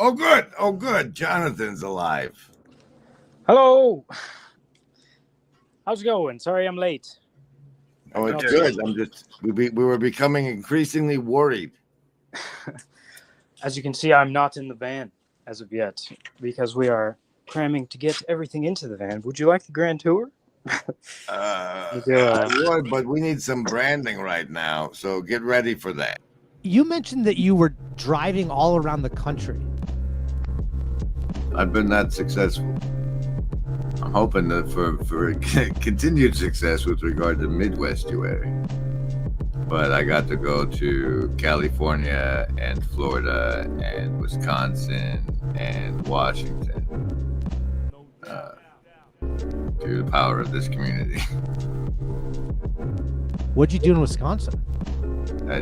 Oh, good. Oh, good. Jonathan's alive. Hello. How's it going? Sorry I'm late. Oh, it's good. We were becoming increasingly worried. As you can see, I'm not in the van as of yet because we are cramming to get everything into the van. Would you like the grand tour? I would, but we need some branding right now, so get ready for that. You mentioned that you were driving all around the country. I've been that successful. I'm hoping that for continued success with regard to Midwestuary. But I got to go to California and Florida and Wisconsin and Washington through the power of this community. What'd you do in Wisconsin?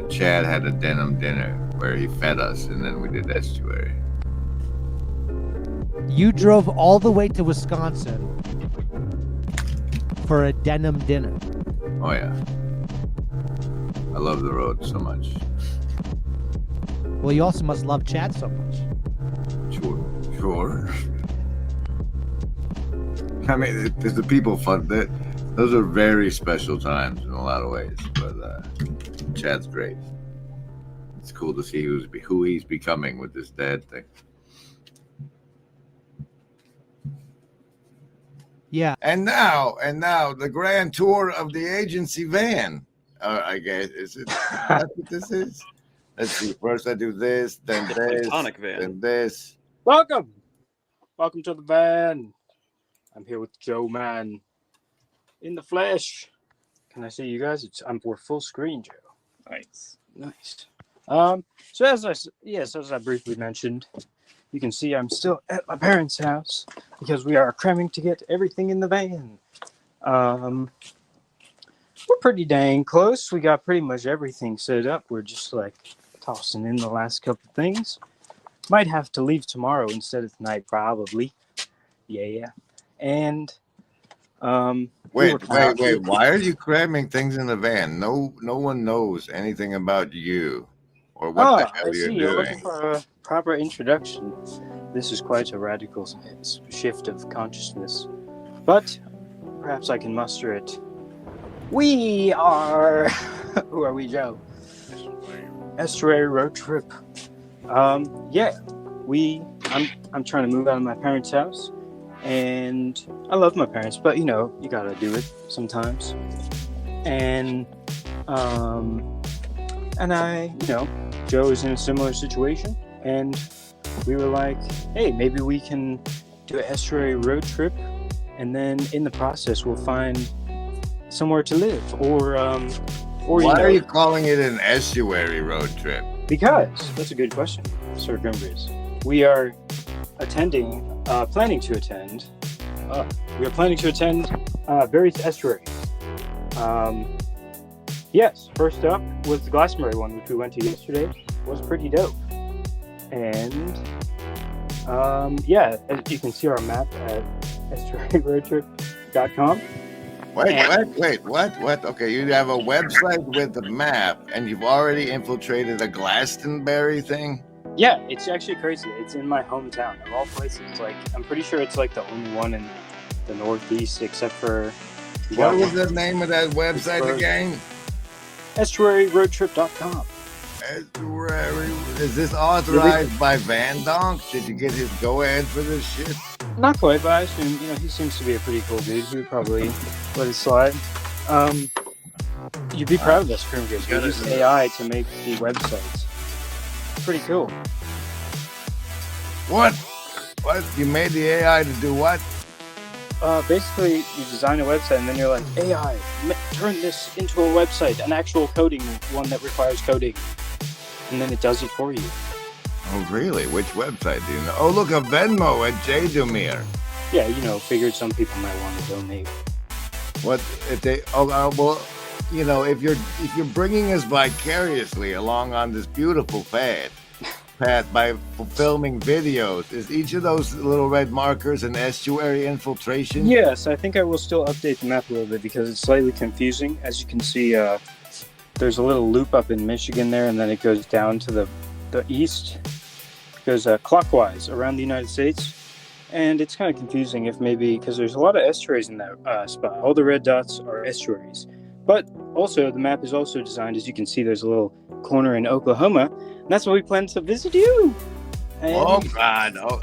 Chad had a denim dinner where he fed us, and then we did Estuary. You drove all the way to Wisconsin for a denim dinner. Oh, yeah. I love the road so much. Well, you also must love Chad so much. Sure. I mean, there's the people fun. Those are very special times in a lot of ways. But Chad's great. It's cool to see who he's becoming with this dad thing. Yeah. And now the grand tour of the agency van. I guess is that what this is? Let's see. First I do this, then this, then this. Welcome to the van. I'm here with Joe Man in the flesh. Can I see you guys? We're full screen, Joe. Nice. So as I briefly mentioned, you can see I'm still at my parents' house because we are cramming to get everything in the van. We're pretty dang close. We got pretty much everything set up. We're just like tossing in the last couple things. Might have to leave tomorrow instead of tonight, probably. Yeah. And wait. Why are you cramming things in the van? No one knows anything about you or what the hell you're doing. You're looking for a proper introduction. This is quite a radical shift of consciousness, but perhaps I can muster it. We are. Who are we, Joe? Estuary road trip. I'm trying to move out of my parents' house, and I love my parents, but you gotta do it sometimes. And Joe is in a similar situation, and we were like, hey, maybe we can do an estuary road trip, and then in the process we'll find somewhere to live, or why are you calling it an estuary road trip? Because that's a good question, Sir Grimbers. We are planning to attend various estuaries. Yes, first up was the Glastonbury one, which we went to yesterday. It was pretty dope. And as you can see our map at estuaryroadtrip.com. Wait, what? Okay, you have a website with a map, and you've already infiltrated a Glastonbury thing? Yeah, it's actually crazy. It's in my hometown, of all places. Like, I'm pretty sure it's like the only one in the Northeast, except for... What was the name of that website again? Estuaryroadtrip.com. Estuary. Is this authorized by Van Donk? Did you get his go-ahead for this shit? Not quite, but I assume, he seems to be a pretty cool dude. He would probably let it slide. You'd be proud of us, Krimgis. We use AI to make the websites. Pretty cool. What? You made the AI to do what? Basically, you design a website, and then you're like, AI, turn this into a website, an actual coding one that requires coding. And then it does it for you. Oh, really? Which website do you know? Oh, look, a Venmo at J. Dumir. Yeah, figured some people might want to donate. What if they? Well, if you're bringing us vicariously along on this beautiful path by filming videos, is each of those little red markers an estuary infiltration? Yes, I think I will still update the map a little bit because it's slightly confusing. As you can see, there's a little loop up in Michigan there, and then it goes down to the east. goes clockwise around the United States. And it's kind of confusing if maybe because there's a lot of estuaries in that spot. All the red dots are estuaries. But also, the map is also designed, as you can see, there's a little corner in Oklahoma. And that's why we plan to visit you. And Oh, God. Oh,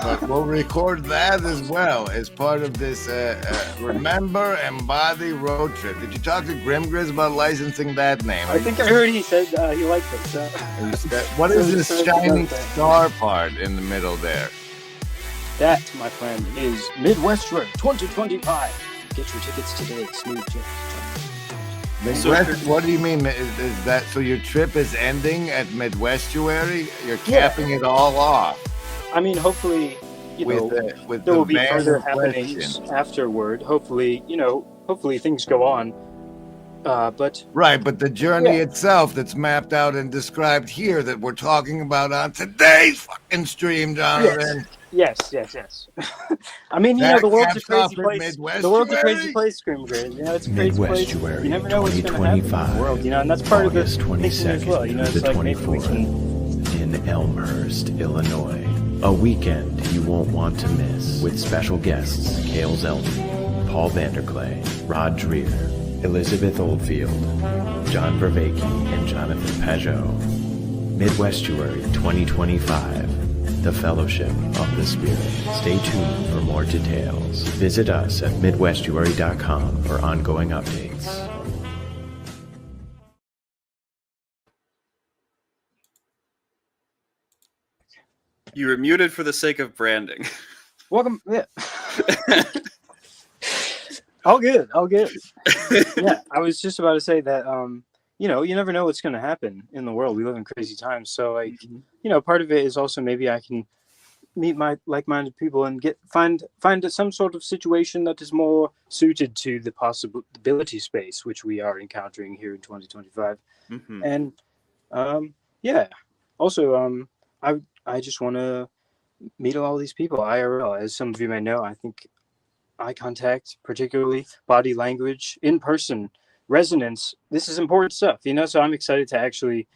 but we'll record that as well as part of this Remember Embody road trip. Did you talk to Grimgriz about licensing that name? I think I heard he said he liked it. So. What is this shining star part in the middle there? That, my friend, is Midwestuary 2025. Get your tickets today. Smooth Midwest, what do you mean? Is that so? Your trip is ending at Midwestuary? You're capping it all off. I mean, hopefully, with there will be van further in happenings question. afterward. Hopefully, hopefully things go on. But Right, but the journey itself that's mapped out and described here that we're talking about on today's fucking stream, Jonathan. Yes. I mean, That the world's a caps off crazy at place. Midwestuary. The world's a crazy place, Grimgrid. It's a crazy place. You never know what's going to happen in the world, and that's part August of the thinking as well. It's the like maybe we 24th can. in Elmhurst, Illinois. A weekend you won't want to miss with special guests Cale Zeldin, Paul Vanderklay, Rod Dreher, Elizabeth Oldfield, John Vervaeke, and Jonathan Pajot. Midwestuary 2025, the Fellowship of the Spirit. Stay tuned for more details. Visit us at midwestuary.com for ongoing updates. You were muted for the sake of branding. Welcome. Yeah. All good. Yeah, I was just about to say that. You never know what's going to happen in the world. We live in crazy times, so part of it is also maybe I can meet my like-minded people and find some sort of situation that is more suited to the possibility space which we are encountering here in 2025. Mm-hmm. And also I just want to meet all these people IRL. As some of you may know, I think eye contact, particularly body language, in person resonance, this is important stuff, so I'm excited to actually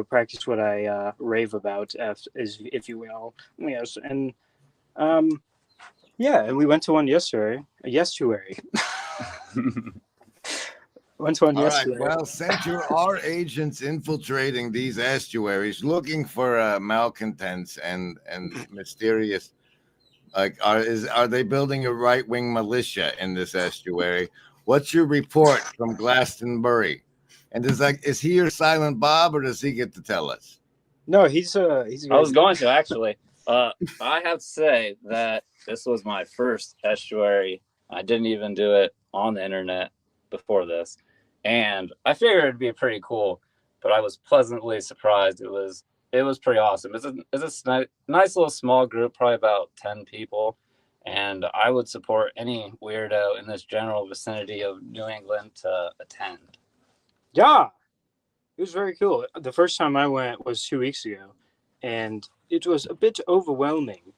practice what I rave about, if you will. Yes. And and we went to one yesterday. Went to one All yesterday. right. Well, since you are agents infiltrating these estuaries, looking for malcontents and mysterious, are they building a right-wing militia in this estuary? What's your report from Glastonbury? And is he your Silent Bob, or does he get to tell us? No, he's I was going to actually. I have to say that this was my first estuary. I didn't even do it on the internet before this, and I figured it'd be pretty cool. But I was pleasantly surprised. It was pretty awesome. It's a nice little small group, probably about 10 people. And I would support any weirdo in this general vicinity of New England to attend. Yeah, it was very cool. The first time I went was 2 weeks ago, and it was a bit overwhelming,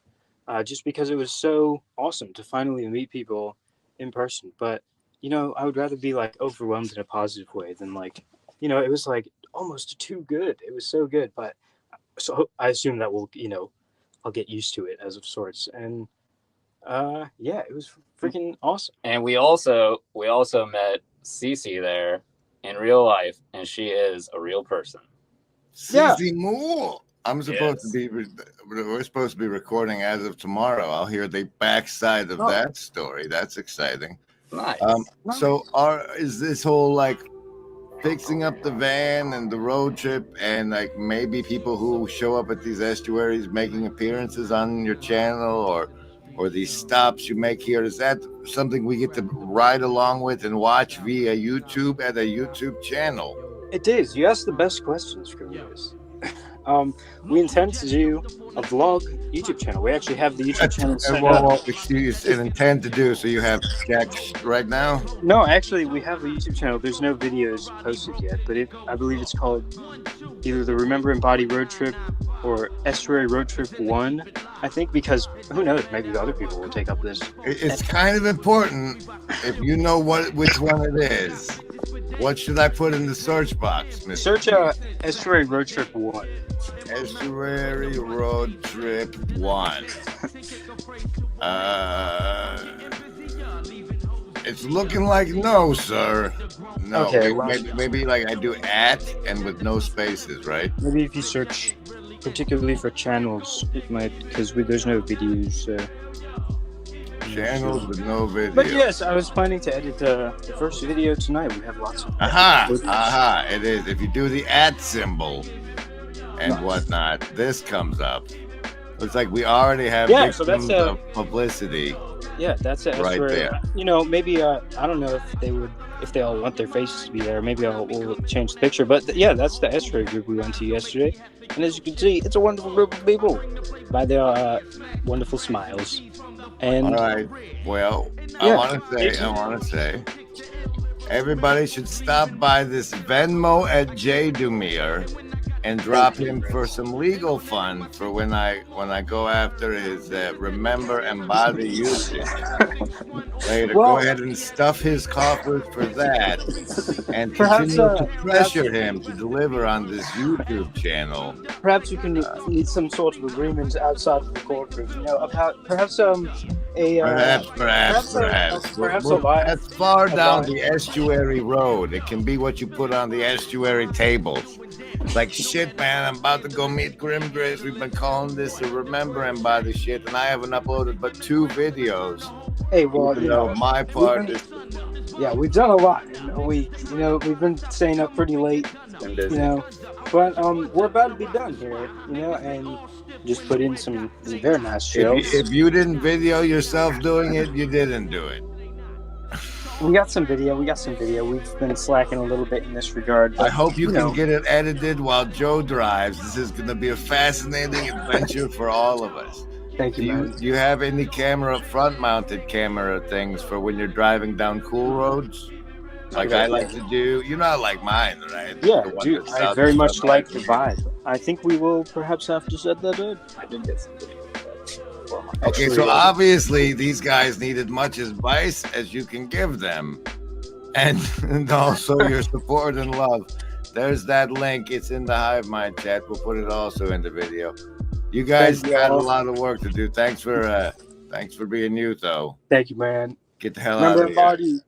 just because it was so awesome to finally meet people in person. But I would rather be overwhelmed in a positive way than it was almost too good. It was so good, but so I assume that I'll get used to it as of sorts. And it was freaking awesome. And we also met Cece there in real life, and she is a real person. Cece Moore. I'm supposed to be. We're supposed to be recording as of tomorrow. I'll hear the backside of that story. That's exciting. Nice. So, is this whole fixing up the van and the road trip, and maybe people who show up at these estuaries making appearances on your channel, or these stops you make here, is that something we get to ride along with and watch via YouTube at a YouTube channel? It is. You asked the best questions, Chris. We intend to do a vlog YouTube channel. We actually have the YouTube channel set up. Excuse and intend to do, so you have Jack right now? No, actually, we have a YouTube channel. There's no videos posted yet, but I believe it's called either the Remember Embody Road Trip or Estuary Road Trip 1, I think, because who knows, maybe the other people will take up this. It's kind of important if you know which one it is. What should I put in the search box, Mr. Search Estuary Road Trip 1. Estuary Road Trip 1. It's looking like no, sir. No. Okay, Maybe like I do at and with no spaces, right? Maybe if you search particularly for channels, it might, because there's no videos. Channels with no video. But yes, I was planning to edit the first video tonight. We have lots of. It is. If you do the at symbol and whatnot, this comes up. Looks like we already have victims of publicity. Yeah, that's it. Right there. You know, maybe I don't know if they all want their faces to be there. Maybe we'll change the picture. But yeah, that's the Estuary group we went to yesterday. And as you can see, it's a wonderful group of people by their wonderful smiles. And all right. Well, I want to say, everybody should stop by this Venmo at J. Dumir and drop him for some legal fund for when I go after his remember and body usage. Later, go ahead and stuff his coffers for that, and continue to pressure him to deliver on this YouTube channel. Perhaps you can need some sort of agreement outside of the courtroom. You know, about perhaps a That's far down the estuary road. It can be what you put on the estuary tables. It's like, shit, man, I'm about to go meet Grim Grace. We've been calling this a remember and body shit, and I haven't uploaded but 2 videos. Hey, well, you know, my part is... Yeah, we've done a lot in a week. You know, we've been staying up pretty late, you know. But we're about to be done here, you know, and just put in some very nice shows. If you didn't video yourself doing it, you didn't do it. We got some video. We've been slacking a little bit in this regard. I hope you can get it edited while Joe drives. This is going to be a fascinating adventure for all of us. Thank you, man. Do you have any front-mounted camera things for when you're driving down cool roads? Like I like to do. You're not like mine, right? Yeah, dude. I very much like the vibe. I think we will perhaps have to set that up. I did get some video. Okay, so obviously these guys need as much advice as you can give them, and also your support and love. There's that link. It's in the Hive Mind chat. We'll put it also in the video. You guys got a lot of work to do. Thanks for being you, though. Thank you, man. Get the hell out of here. Body.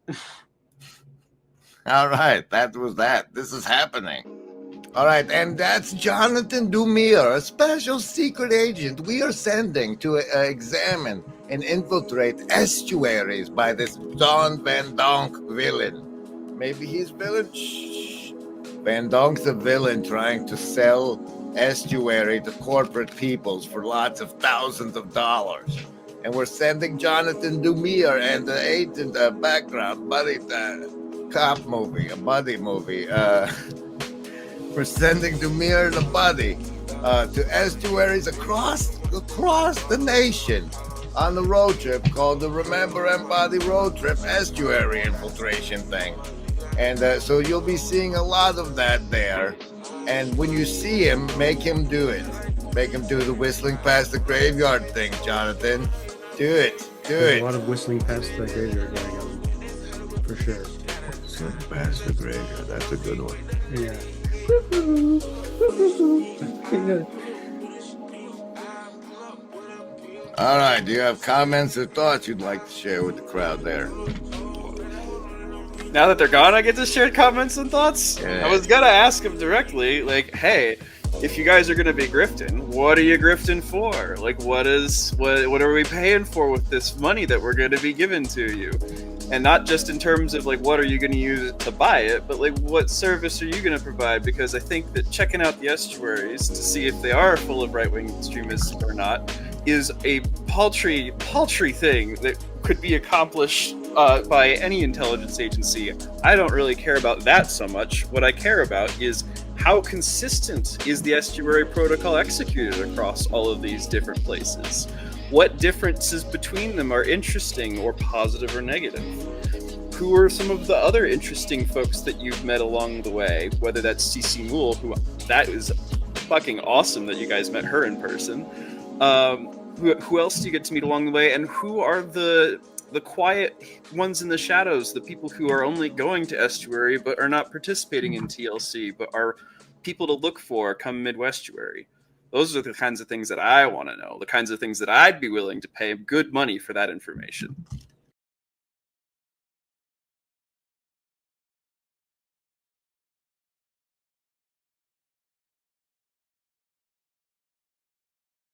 All right, that was that. This is happening. All right, and that's Jonathan Dumir, a special secret agent we are sending to examine and infiltrate estuaries by this Don Van Donk villain. Maybe he's villain? Shh. Van Donk's a villain trying to sell estuary to corporate peoples for lots of thousands of dollars. And we're sending Jonathan Dumir and the agent background buddy cop movie, a buddy movie. We're sending Dumir the buddy to estuaries across the nation on the road trip called the Remember and Body Road Trip Estuary Infiltration thing. And so you'll be seeing a lot of that there. And when you see him, make him do it. Make him do the whistling past the graveyard thing, Jonathan. Do it. There's a lot of whistling past the graveyard going on, for sure. Whistling past the graveyard. That's a good one. Yeah. All right, do you have comments or thoughts you'd like to share with the crowd there? Now that they're gone, I get to share comments and thoughts. Yeah. I was gonna ask them directly, like, hey, if you guys are gonna be grifting, what are you grifting for? Like, what are we paying for with this money that we're gonna be giving to you? And not just in terms of like, what are you gonna use to buy it, but like, what service are you gonna provide? Because I think that checking out the estuaries to see if they are full of right-wing extremists or not is a paltry thing that could be accomplished by any intelligence agency. I don't really care about that so much. What I care about is how consistent is the estuary protocol executed across all of these different places? What differences between them are interesting or positive or negative? Who are some of the other interesting folks that you've met along the way? Whether that's CC Mool, who that is fucking awesome that you guys met her in person. Who else do you get to meet along the way? And who are the the quiet ones in the shadows, the people who are only going to Estuary but are not participating in TLC, but are people to look for come Midwestuary. Those are the kinds of things that I want to know, the kinds of things that I'd be willing to pay good money for that information.